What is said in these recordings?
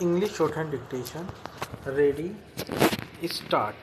English Shorthand Dictation. Ready? Start.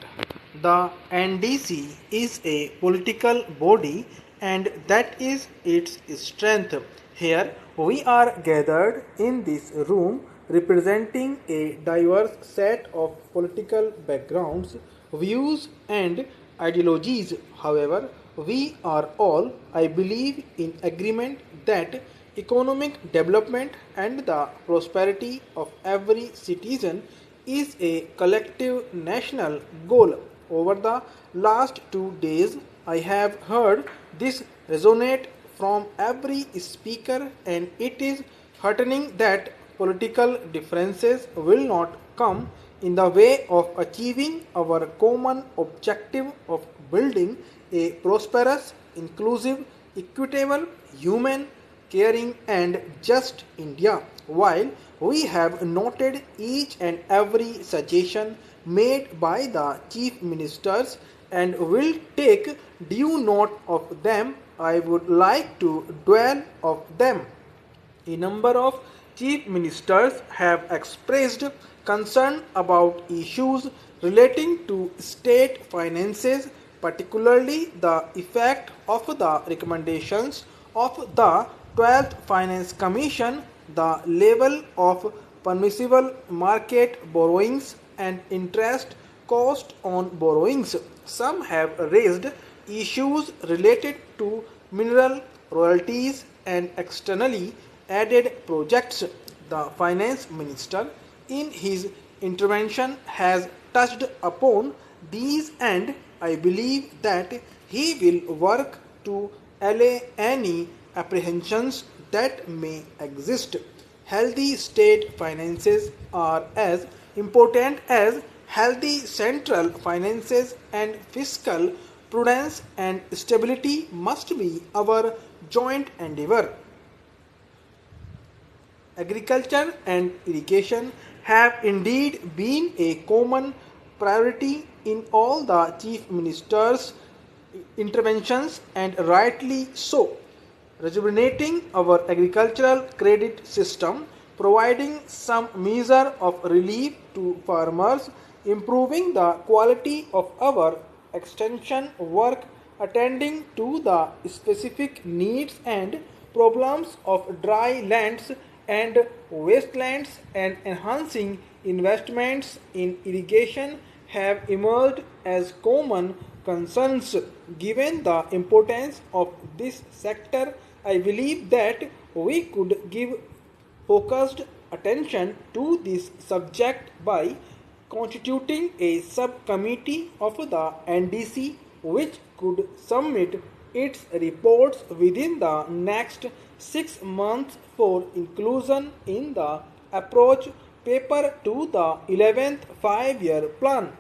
The NDC is a political body and that is its strength. Here we are gathered in this room representing a diverse set of political backgrounds, views and ideologies. However, we are all, I believe, in agreement that economic development and the prosperity of every citizen is a collective national goal. Over the last 2 days, I have heard this resonate from every speaker, and it is heartening that political differences will not come in the way of achieving our common objective of building a prosperous, inclusive, equitable, human, caring and just India. While we have noted each and every suggestion made by the chief ministers and will take due note of them, I would like to dwell of them. A number of chief ministers have expressed concern about issues relating to state finances, particularly the effect of the recommendations of the 12th Finance Commission, the level of permissible market borrowings and interest cost on borrowings. Some have raised issues related to mineral royalties and externally added projects. The finance minister in his intervention has touched upon these, and I believe that he will work to allay any apprehensions that may exist. Healthy state finances are as important as healthy central finances, and fiscal prudence and stability must be our joint endeavor. Agriculture and irrigation have indeed been a common priority in all the chief ministers' interventions, and rightly so. Rejuvenating our agricultural credit system, providing some measure of relief to farmers, improving the quality of our extension work, attending to the specific needs and problems of dry lands and wastelands, and enhancing investments in irrigation have emerged as common concerns. Given the importance of this sector, I believe that we could give focused attention to this subject by constituting a subcommittee of the NDC which could submit its reports within the next 6 months for inclusion in the approach paper to the 11th 5-year plan.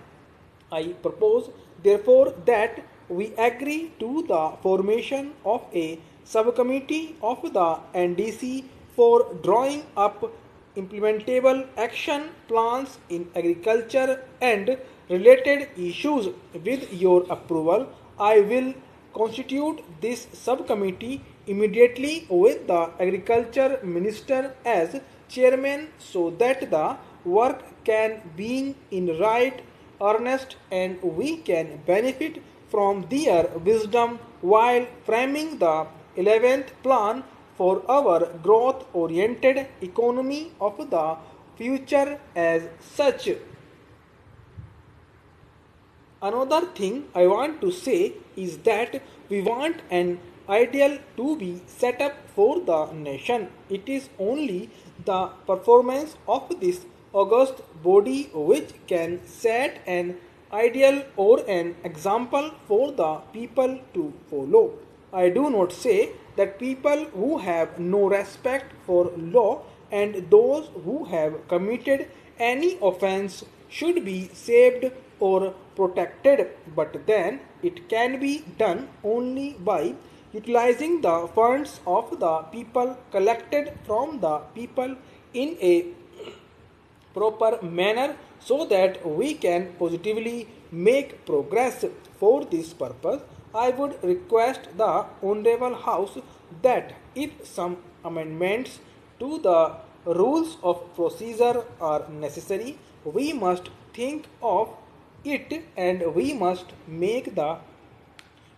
I propose therefore that we agree to the formation of a subcommittee of the NDC for drawing up implementable action plans in agriculture and related issues. With your approval, I will constitute this subcommittee immediately with the agriculture minister as chairman, so that the work can be in right earnest and we can benefit from their wisdom while framing the 11th plan for our growth oriented economy of the future as such. Another thing I want to say is that we want an ideal to be set up for the nation. It is only the performance of this august body which can set an ideal or an example for the people to follow. I do not say that people who have no respect for law and those who have committed any offense should be saved or protected, but then it can be done only by utilizing the funds of the people collected from the people in a proper manner so that we can positively make progress. For this purpose, I would request the Honorable House that if some amendments to the rules of procedure are necessary. We must think of it and we must make the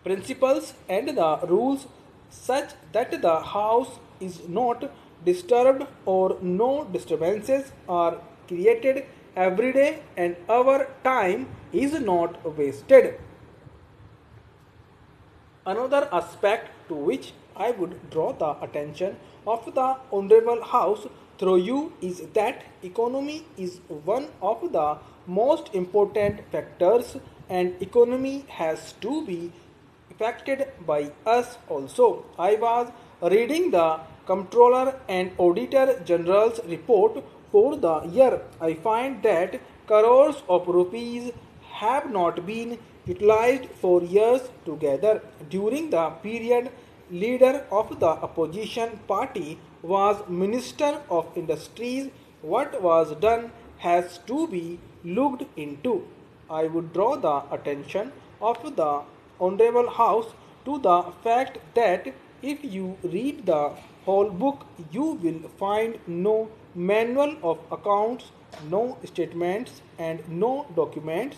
principles and the rules such that the house is not disturbed or no disturbances are created every day and our time is not wasted. Another aspect to which I would draw the attention of the Honorable House through you is that economy is one of the most important factors and economy has to be affected by us also. I was reading the Comptroller and Auditor General's report for the year. I find that crores of rupees have not been utilized for years together. During the period, leader of the opposition party was Minister of Industries. What was done has to be looked into. I would draw the attention of the Honorable House to the fact that if you read the whole book, you will find no manual of accounts, no statements, and no documents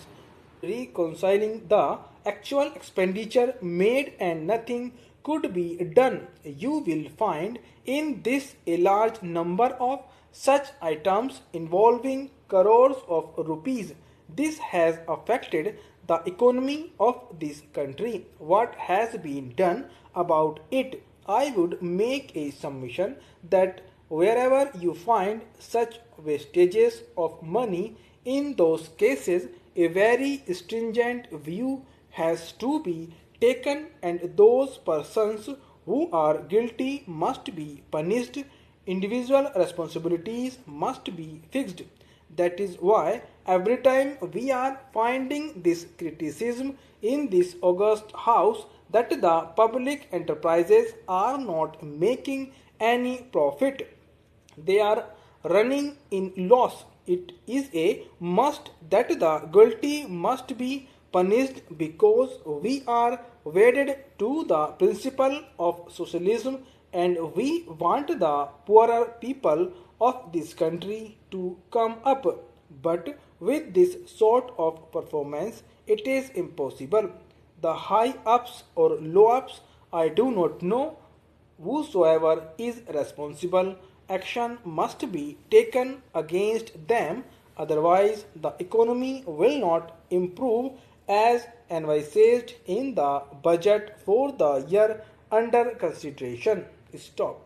reconciling the actual expenditure made and nothing could be done. You will find in this a large number of such items involving crores of rupees. This has affected the economy of this country. What has been done about it? I would make a submission that wherever you find such wastages of money, in those cases, a very stringent view has to be taken and those persons who are guilty must be punished. Individual responsibilities must be fixed. That is why every time we are finding this criticism in this august house that the public enterprises are not making any profit, they are running in loss. It is a must that the guilty must be punished because we are wedded to the principle of socialism and we want the poorer people of this country to come up. But with this sort of performance, it is impossible. The high ups or low ups, I do not know. Whosoever is responsible, action must be taken against them, otherwise, the economy will not improve as envisaged in the budget for the year under consideration. Stop.